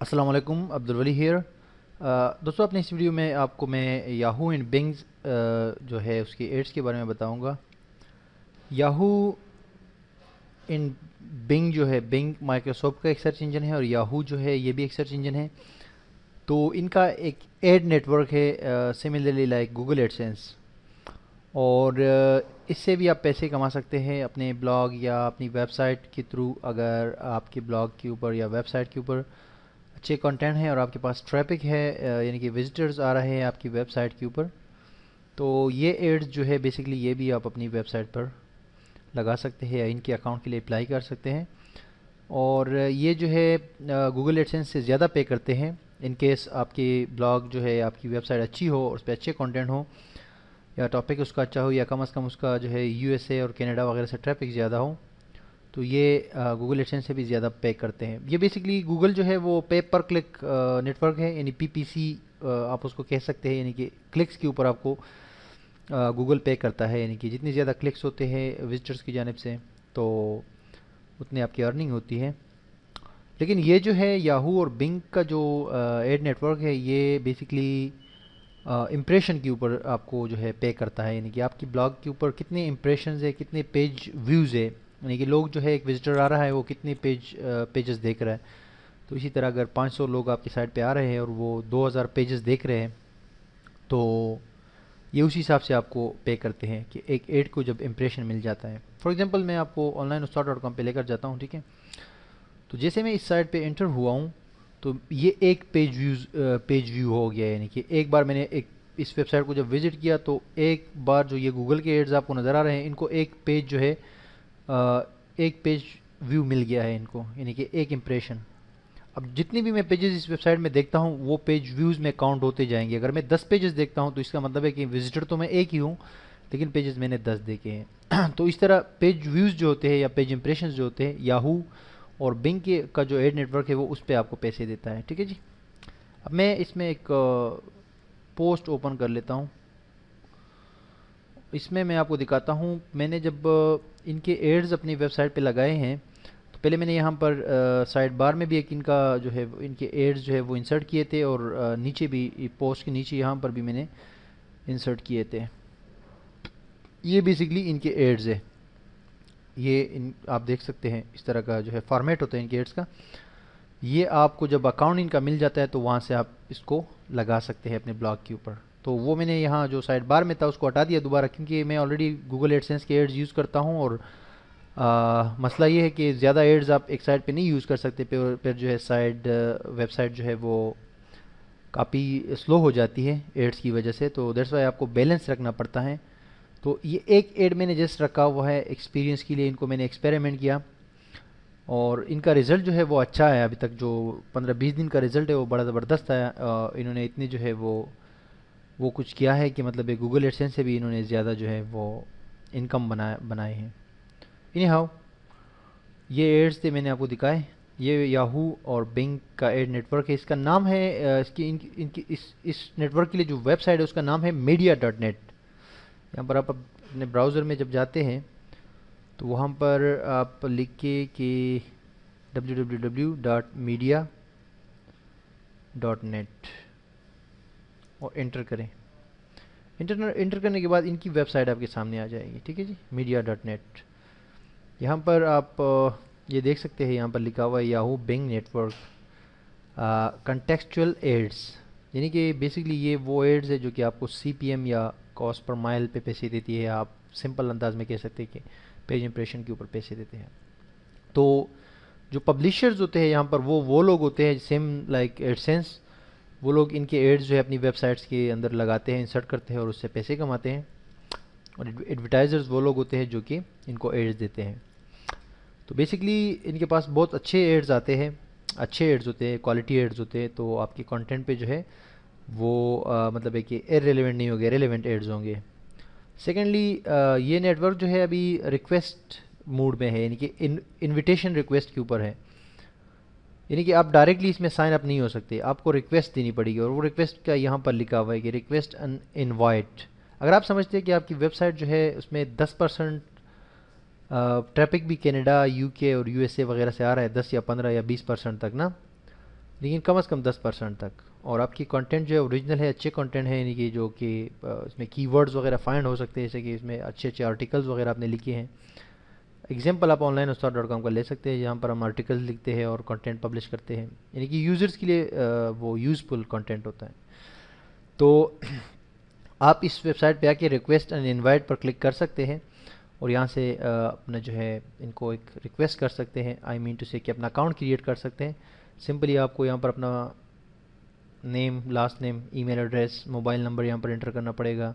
अस्सलाम वालेकुम, अब्दुल वली हियर। दोस्तों, अपने इस वीडियो में आपको मैं याहू एंड बिंग जो है उसकी एड्स के बारे में बताऊंगा। याहू इन बिंग जो है, बिंग माइक्रोसॉफ्ट का एक सर्च इंजन है और याहू जो है ये भी एक सर्च इंजन है। तो इनका एक एड नेटवर्क है, सिमिलरली लाइक गूगल एडसेंस। और इससे भी आप पैसे कमा सकते हैं अपने ब्लॉग या अपनी वेबसाइट के थ्रू। अगर आपके ब्लॉग के ऊपर या वेबसाइट के ऊपर अच्छे कंटेंट हैं और आपके पास ट्रैफिक है, यानी कि विजिटर्स आ रहे हैं आपकी वेबसाइट के ऊपर, तो ये एड्स जो है बेसिकली ये भी आप अपनी वेबसाइट पर लगा सकते हैं या इनके अकाउंट के लिए अप्लाई कर सकते हैं। और ये जो है गूगल एडसेंस से ज़्यादा पे करते हैं इन केस आपकी ब्लॉग जो है, आपकी वेबसाइट अच्छी हो और उस पर अच्छे कंटेंट हो या टॉपिक उसका अच्छा हो या कम से कम उसका जो है यूएसए और कनाडा वगैरह से ट्रैफिक ज़्यादा हो, तो ये गूगल एडसेंस से भी ज़्यादा पे करते हैं। ये बेसिकली गूगल जो है वो पे पर क्लिक नेटवर्क है, यानी पीपीसी आप उसको कह सकते हैं। यानी कि क्लिक्स के ऊपर आपको गूगल पे करता है, यानी कि जितने ज़्यादा क्लिक्स होते हैं विजिटर्स की जानिब से तो उतनी आपकी अर्निंग होती है। लेकिन ये जो है याहू और बिंग का जो एड नेटवर्क है ये बेसिकली इम्प्रेशन के ऊपर आपको जो है पे करता है, यानी कि आपकी ब्लॉग के ऊपर कितने इम्प्रेशंस है, कितने पेज व्यूज़ है, यानी कि लोग जो है, एक विजिटर आ रहा है वो कितने पेजेस देख रहा है। तो इसी तरह अगर 500 लोग आपकी साइट पे आ रहे हैं और वो 2000 पेजेस देख रहे हैं, तो ये उसी हिसाब से आपको पे करते हैं कि एक एड को जब इम्प्रेशन मिल जाता है। फॉर एग्जांपल मैं आपको onlineustaad.com पे लेकर जाता हूँ, ठीक है। तो जैसे मैं इस साइट पे एंटर हुआ हूँ, तो ये एक पेज व्यू हो गया, यानी कि एक बार मैंने एक इस वेबसाइट को जब विजिट किया तो एक बार जो ये गूगल के एड्स आपको नज़र आ रहे हैं, इनको एक पेज जो है एक पेज व्यू मिल गया है इनको, यानी कि एक इम्प्रेशन। अब जितनी भी मैं पेजेस इस वेबसाइट में देखता हूँ वो पेज व्यूज़ में काउंट होते जाएंगे। अगर मैं 10 पेजेस देखता हूँ तो इसका मतलब है कि विजिटर तो मैं एक ही हूँ, लेकिन पेजेस मैंने 10 देखे हैं। तो इस तरह पेज व्यूज़ जो होते हैं या पेज इंप्रेशंस जो होते हैं, याहू और बिंग के का जो एड नेटवर्क है वो उस पर आपको पैसे देता है, ठीक है जी। अब मैं इसमें एक पोस्ट ओपन कर लेता हूँ। इसमें मैं आपको दिखाता हूँ, मैंने जब इनके एड्स अपनी वेबसाइट पे लगाए हैं तो पहले मैंने यहाँ पर साइड बार में भी एक इनका जो है इनके एड्स जो है वो इंसर्ट किए थे और नीचे भी पोस्ट के नीचे यहाँ पर भी मैंने इंसर्ट किए थे। ये बेसिकली इनके एड्स है। ये इन आप देख सकते हैं इस तरह का जो है फॉर्मेट होता है इनके एड्स का। ये आपको जब अकाउंट इनका मिल जाता है तो वहाँ से आप इसको लगा सकते हैं अपने ब्लॉग के ऊपर। तो वो मैंने यहाँ जो साइड बार में था उसको हटा दिया दोबारा, क्योंकि मैं ऑलरेडी गूगल एडसेंस के एड्स यूज़ करता हूँ और मसला ये है कि ज़्यादा एड्स आप एक साइड पे नहीं यूज़ कर सकते, फिर जो है साइड वेबसाइट जो है वो काफ़ी स्लो हो जाती है एड्स की वजह से। तो दैट्स वाई आपको बैलेंस रखना पड़ता है। तो ये एक एड मैंने जस्ट रखा हुआ है एक्सपीरियंस के लिए, इनको मैंने एक्सपेरिमेंट किया और इनका रिज़ल्ट जो है वो अच्छा है। अभी तक जो 15-20 दिन का रिज़ल्ट है वो बड़ा ज़बरदस्त आया। इन्होंने इतनी जो है वो कुछ किया है कि मतलब गूगल एडसेंस से भी इन्होंने ज़्यादा जो है वो इनकम बनाए हैं। इनी हाउ ये एड्स थे मैंने आपको दिखाए। ये याहू और बिंग का एड नेटवर्क है। इसका नाम है इसकी इनकी इस नेटवर्क के लिए जो वेबसाइट है उसका नाम है media.net। यहाँ पर आप अपने ब्राउज़र में जब जाते हैं तो वहाँ पर आप लिख के कि www.media.net और एंटर करें। एंटर करने के बाद इनकी वेबसाइट आपके सामने आ जाएगी, ठीक है जी, media.net। यहाँ पर आप ये देख सकते हैं, यहाँ पर लिखा हुआ है Yahoo Bing network contextual ads, यानी कि बेसिकली ये वो एड्स है जो कि आपको सीपीएम या कॉस्ट पर माइल पे पैसे देती है। आप सिंपल अंदाज में कह सकते हैं कि पेज इंप्रेशन के ऊपर पैसे देते हैं। तो जो पब्लिशर्स होते हैं यहाँ पर वो लोग होते हैं सेम लाइक एडसेंस। वो लोग इनके एड्स जो है अपनी वेबसाइट्स के अंदर लगाते हैं, इंसर्ट करते हैं और उससे पैसे कमाते हैं। और एडवर्टाइजर्स वो लोग होते हैं जो कि इनको एड्स देते हैं। तो बेसिकली इनके पास बहुत अच्छे एड्स आते हैं, अच्छे एड्स होते हैं, क्वालिटी एड्स होते हैं। तो आपके कंटेंट पे जो है वो मतलब है कि इररिलेवेंट नहीं होंगे, रेलेवेंट एड्स होंगे। सेकेंडली ये नेटवर्क जो है अभी रिक्वेस्ट मूड में है, यानी कि इनविटेशन रिक्वेस्ट के ऊपर है। यानी कि आप डायरेक्टली इसमें साइन अप नहीं हो सकते, आपको रिक्वेस्ट देनी पड़ेगी। और वो रिक्वेस्ट का यहाँ पर लिखा हुआ है कि रिक्वेस्ट एन इनवाइट। अगर आप समझते हैं कि आपकी वेबसाइट जो है उसमें 10% ट्रैफिक भी कनाडा, यूके और यूएसए वगैरह से आ रहा है, 10 या 15 या 20% तक ना, लेकिन कम से कम 10% तक। और आपकी कंटेंट जो है ओरिजिनल है, अच्छे कंटेंट है, यानी कि जो कि इसमें कीवर्ड्स वगैरह फाइंड हो सकते हैं, जैसे कि इसमें अच्छे अच्छे आर्टिकल्स वगैरह आपने लिखे हैं। एग्जाम्पल आप ऑनलाइन उस्ताद.com का ले सकते हैं, जहाँ पर हम आर्टिकल्स लिखते हैं और कंटेंट पब्लिश करते हैं, यानी कि यूज़र्स के लिए वो यूज़फुल कंटेंट होता है। तो आप इस वेबसाइट पे आके रिक्वेस्ट एंड इनवाइट पर क्लिक कर सकते हैं और यहाँ से अपना जो है इनको एक रिक्वेस्ट कर सकते हैं, आई मीन टू से कि अपना अकाउंट क्रिएट कर सकते हैं। सिंपली आपको यहाँ पर अपना name, last name, email address, mobile number यहाँ पर एंटर करना पड़ेगा।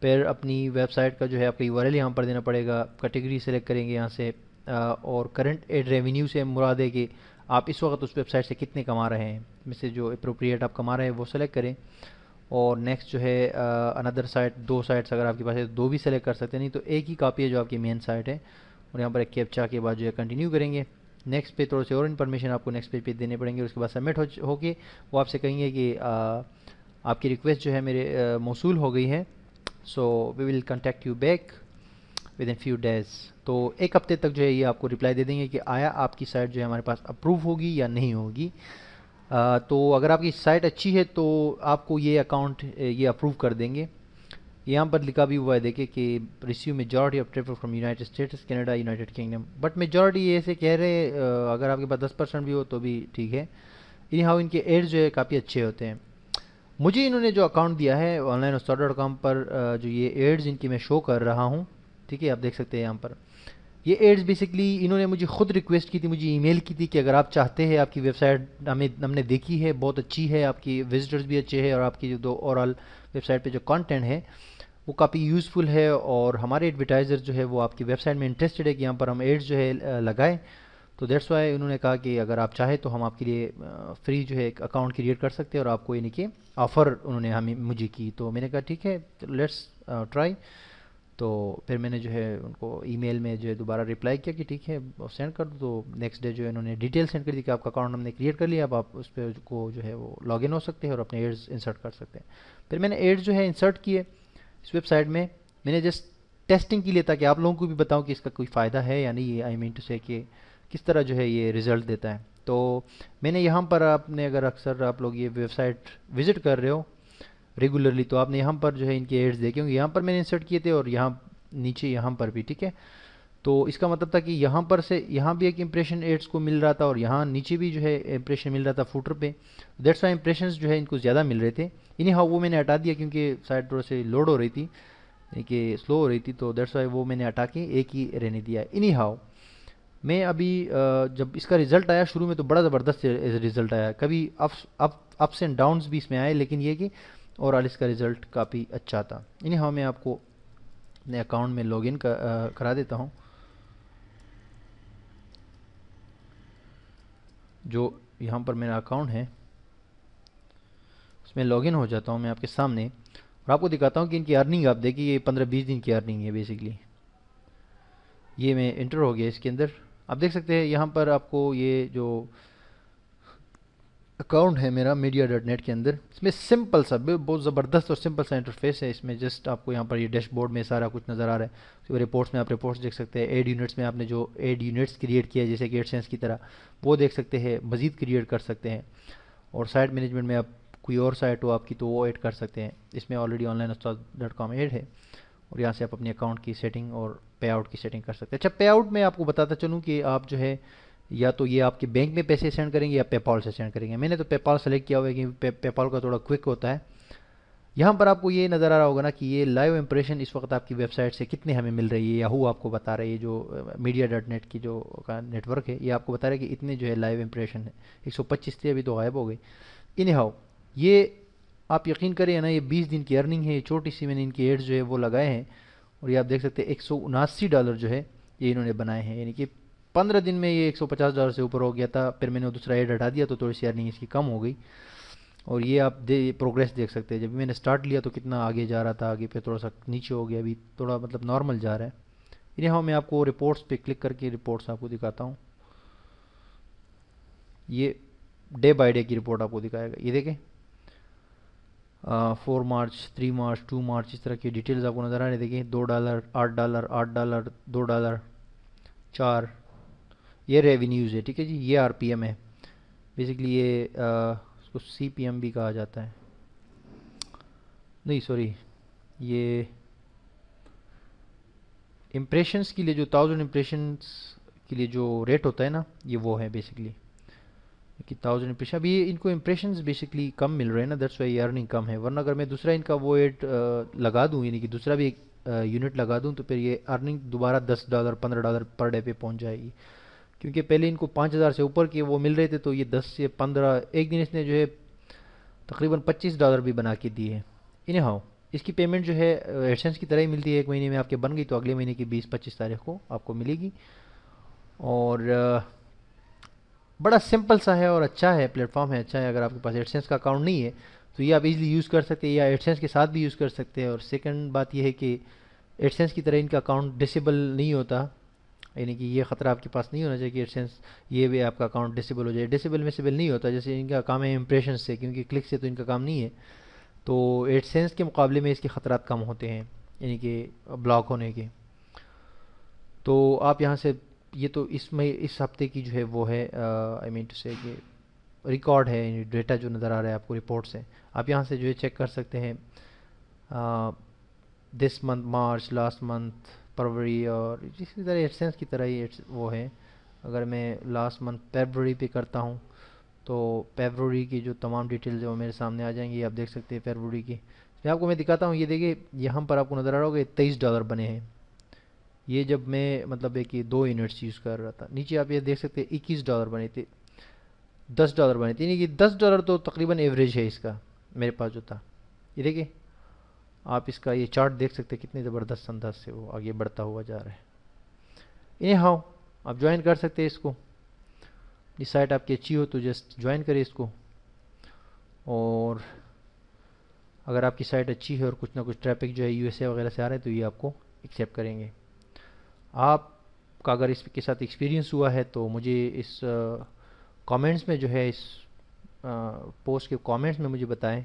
फिर अपनी वेबसाइट का जो है आपका यूआरएल यहाँ पर देना पड़ेगा। कैटेगरी सेलेक्ट करेंगे यहाँ से और करंट एड रेवेन्यू से मुराद है कि आप इस वक्त उस वेबसाइट से कितने कमा रहे हैं, में से जो अप्रोप्रिएट आप कमा रहे हैं वो सेलेक्ट करें। और नेक्स्ट जो है अनदर साइट, 2 साइट्स अगर आपके पास है तो 2 भी सेलेक्ट कर सकते हैं, नहीं तो एक ही कापी है जो आपकी मेन साइट है। और यहाँ पर एक कैप्चा के बाद जो है कंटिन्यू करेंगे। नेक्स्ट पे थोड़े से और इन्फॉर्मेशन आपको नेक्स्ट पेज पे देने पड़ेंगे। उसके बाद सबमिट होके वो आपसे कहेंगे कि आपकी रिक्वेस्ट जो है मेरे मौसूल हो गई है, so we will contact you back within few days. तो एक हफ्ते तक जो है ये आपको रिप्लाई दे देंगे कि आया आपकी साइट जो है हमारे पास अप्रूव होगी या नहीं होगी। तो अगर आपकी साइट अच्छी है तो आपको ये अकाउंट ये अप्रूव कर देंगे। यहाँ पर लिखा भी हुआ है देखिए कि receive majority of traffic from United states, Canada, United kingdom, but majority ये ऐसे कह रहे हैं अगर आपके पास 10% भी हो तो भी ठीक है। इन हाउ इनके एड्स जो है काफ़ी अच्छे होते हैं। मुझे इन्होंने जो अकाउंट दिया है ऑनलाइन उस्ताद.com पर जो ये एड्स इनकी मैं शो कर रहा हूँ, ठीक है, आप देख सकते हैं यहाँ पर ये एड्स बेसिकली इन्होंने मुझे खुद रिक्वेस्ट की थी, मुझे ईमेल की थी कि अगर आप चाहते हैं, आपकी वेबसाइट हमने देखी है, बहुत अच्छी है, आपकी विजिटर्स भी अच्छे हैं और आपकी जो ओवरऑल वेबसाइट पे जो कंटेंट है वो काफ़ी यूज़फुल है और हमारे एडवर्टाइज़र जो है वो आपकी वेबसाइट में इंटरेस्टेड है कि यहाँ पर हम एड्स जो है लगाएं। तो दैट्स वाई उन्होंने कहा कि अगर आप चाहें तो हम आपके लिए फ्री जो है एक अकाउंट क्रिएट कर सकते हैं और आपको यानी कि ऑफ़र उन्होंने हमें मुझे की। तो मैंने कहा ठीक है, लेट्स ट्राई। तो फिर मैंने जो है उनको ईमेल में जो है दोबारा रिप्लाई किया कि ठीक है सेंड कर दो। तो नेक्स्ट डे जो है उन्होंने डिटेल सेंड कर दी कि आपका अकाउंट हमने क्रिएट कर लिया, अब आप उस पर को जो है वो लॉगिन हो सकते हैं और अपने एड्स इंसर्ट कर सकते हैं। फिर मैंने एड्स जो है इंसर्ट किए इस वेबसाइट में, मैंने जस्ट टेस्टिंग के लिए ताकि आप लोगों को भी बताऊं कि इसका कोई फ़ायदा है या नहीं, आई मीन टू से कि किस तरह जो है ये रिज़ल्ट देता है। तो मैंने यहाँ पर, आपने अगर अक्सर आप लोग ये वेबसाइट विज़िट कर रहे हो रेगुलरली तो आपने यहाँ पर जो है इनके एड्स देखे होंगे। यहाँ पर मैंने इंसर्ट किए थे और यहाँ नीचे यहाँ पर भी, ठीक है। तो इसका मतलब था कि यहाँ पर से यहाँ भी एक इंप्रेशन एड्स को मिल रहा था और यहाँ नीचे भी जो है इंप्रेशन मिल रहा था फुटर पे। दैट्स वाई इंप्रेशंस जो है इनको ज़्यादा मिल रहे थे। इन्हीं हाउ वो मैंने हटा दिया क्योंकि साइट थोड़ा से लोड हो रही थी कि स्लो हो रही थी, तो दैट्स वाई वो मैंने हटा के एक ही रहने दिया। इन्हीं हाउ मैं अभी जब इसका रिज़ल्ट आया शुरू में तो बड़ा ज़बरदस्त रिज़ल्ट आया, कभी अप्स एंड डाउन्स भी इसमें आए, लेकिन ये कि ओवरऑल इसका रिज़ल्ट काफ़ी अच्छा था। इन्हीं हाउ मैं आपको अपने अकाउंट में लॉगिन करा देता हूँ। जो यहाँ पर मेरा अकाउंट है उसमें लॉगिन हो जाता हूँ मैं आपके सामने और आपको दिखाता हूँ कि इनकी अर्निंग आप देखिए, ये 15-20 दिन की अर्निंग है बेसिकली। ये मैं इंटर हो गया इसके अंदर, आप देख सकते हैं यहाँ पर आपको ये जो अकाउंट है मेरा मीडिया.नेट के अंदर, इसमें सिंपल सा बहुत ज़बरदस्त और सिंपल सा इंटरफेस है। इसमें जस्ट आपको यहाँ पर ये डैशबोर्ड में सारा कुछ नज़र आ रहा है। तो रिपोर्ट्स में आप रिपोर्ट्स देख सकते हैं, एड यूनिट्स में आपने जो एड यूनिट्स क्रिएट किया है जैसे कि एडसेंस की तरह वो देख सकते हैं, मज़ीद क्रिएट कर सकते हैं। और साइट मैनेजमेंट में आप कोई और साइट हो आपकी तो वो ऐड कर सकते हैं। इसमें ऑलरेडी ऑनलाइन उस्ताद.com ऐड है और यहाँ से आप अपने अकाउंट की सेटिंग और पे आउट की सेटिंग कर सकते हैं। अच्छा, पे आउट में आपको बताता चलूँ कि आप जो है या तो ये आपके बैंक में पैसे सेंड करेंगे या पेपॉल से सेंड करेंगे। मैंने तो पेपॉल सेलेक्ट किया हुआ है कि पेपॉल का थोड़ा क्विक होता है। यहाँ पर आपको ये नज़र आ रहा होगा ना कि ये लाइव इंप्रेशन इस वक्त आपकी वेबसाइट से कितने हमें मिल रही है, याहू आपको बता रही है, जो मीडिया.नेट की जो का नेटवर्क है ये आपको बता रहा है कि इतने जो है लाइव इंप्रेशन है। 125 थे, अभी तो गायब हो गई। इन हाउ ये आप यकीन करें ना, ये 20 दिन की अर्निंग है, छोटी सी मैंने इनकी एड्स जो है वो लगाए हैं और ये आप देख सकते हैं $179 जो है ये इन्होंने बनाए हैं, यानी कि 15 दिन में ये $150 से ऊपर हो गया था। फिर मैंने दूसरा एड हटा दिया तो थोड़ी सी अर्निंग इसकी कम हो गई। और ये आप प्रोग्रेस देख सकते हैं, जब मैंने स्टार्ट लिया तो कितना आगे जा रहा था, आगे पे थोड़ा सा नीचे हो गया, अभी थोड़ा मतलब नॉर्मल जा रहा है। इन्हें हाँ मैं आपको रिपोर्ट्स पे क्लिक करके रिपोर्ट्स आपको दिखाता हूँ। ये डे बाय डे की रिपोर्ट आपको दिखाएगा। ये देखें 4 मार्च, 3 मार्च, 2 मार्च, इस तरह की डिटेल्स आपको नज़र आ रही है। देखिए $2, $8, $8, $2, 4, ये रेवेन्यूज़ है, ठीक है जी। ये आरपीएम है, बेसिकली ये उसको CPM भी कहा जाता है, नहीं सॉरी, ये इम्प्रेशंस के लिए जो 1000 इम्प्रेशंस के लिए जो रेट होता है ना, ये वो है बेसिकली कि 1000 इम्प्रेशन। अभी इनको इम्प्रेशंस बेसिकली कम मिल रहे हैं ना, दैट्स वाई अर्निंग कम है। वरना अगर मैं दूसरा इनका वो एड लगा दूँ, यानी कि दूसरा भी एक यूनिट लगा दूँ, तो फिर ये अर्निंग दोबारा $10 $15 पर डे पे पहुंच जाएगी। क्योंकि पहले इनको 5000 से ऊपर के वो मिल रहे थे, तो ये 10 से 15, एक दिन इसने जो है तकरीबन $25 भी बना के दिए। इन्हें हाउ इसकी पेमेंट जो है एडसेंस की तरह ही मिलती है, एक महीने में आपके बन गई तो अगले महीने की 20-25 तारीख को आपको मिलेगी। और बड़ा सिंपल सा है और अच्छा है, प्लेटफॉर्म है, अच्छा है। अगर आपके पास एडसेंस का अकाउंट नहीं है तो ये आप इजीली यूज़ कर सकते हैं, या एडसेंस के साथ भी यूज़ कर सकते हैं। और सेकंड बात ये है कि एडसेंस की तरह इनका अकाउंट डिसेबल नहीं होता, यानी कि ये ख़तरा आपके पास नहीं होना चाहिए कि एडसेंस ये भी आपका अकाउंट डिसेबल हो जाए। डिसेबल मिसेबल नहीं होता, जैसे इनका काम है इंप्रेशन से, क्योंकि क्लिक से तो इनका काम नहीं है। तो एडसेंस के मुकाबले में इसके ख़तरात कम होते हैं, यानी कि ब्लॉक होने के। तो आप यहाँ से ये तो इसमें इस हफ्ते की जो है वो है, आई मीन टू से कि रिकॉर्ड है, डेटा जो नज़र आ रहा है आपको रिपोर्ट से, आप यहाँ से जो है चेक कर सकते हैं this month March, last month फरवरी, और इसी तरह एडसेंस की तरह ही वो है। अगर मैं लास्ट मंथ फरवरी पे करता हूँ तो फरवरी की जो तमाम डिटेल्स है वो मेरे सामने आ जाएंगी, आप देख सकते हैं फरवरी की। मैं आपको मैं दिखाता हूँ, ये देखिए यहाँ पर आपको नज़र आ रहा होगा $23 बने हैं। ये जब मैं मतलब है कि 2 यूनिट्स यूज़ कर रहा था। नीचे आप ये देख सकते हैं $21 बने थे, $10 बने थे, यानी कि $10 तो तकरीबन एवरेज है इसका मेरे पास जो था। ये देखिए आप इसका ये चार्ट देख सकते हैं, कितने ज़बरदस्त अंदाज से वो आगे बढ़ता हुआ जा रहा है। इन्हें हाँ आप ज्वाइन कर सकते हैं इसको, ये साइट आपकी अच्छी हो तो जस्ट ज्वाइन करें इसको। और अगर आपकी साइट अच्छी है और कुछ ना कुछ ट्रैफिक जो है USA वगैरह से आ रहा है तो ये आपको एक्सेप्ट करेंगे। आपका अगर इसके साथ एक्सपीरियंस हुआ है तो मुझे इस कमेंट्स में जो है, इस पोस्ट के कमेंट्स में मुझे बताएं,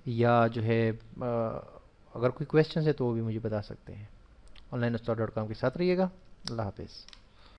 या जो है अगर कोई क्वेश्चन है तो वो भी मुझे बता सकते हैं। onlineustaad.com के साथ रहिएगा। अल्लाह हाफिज़।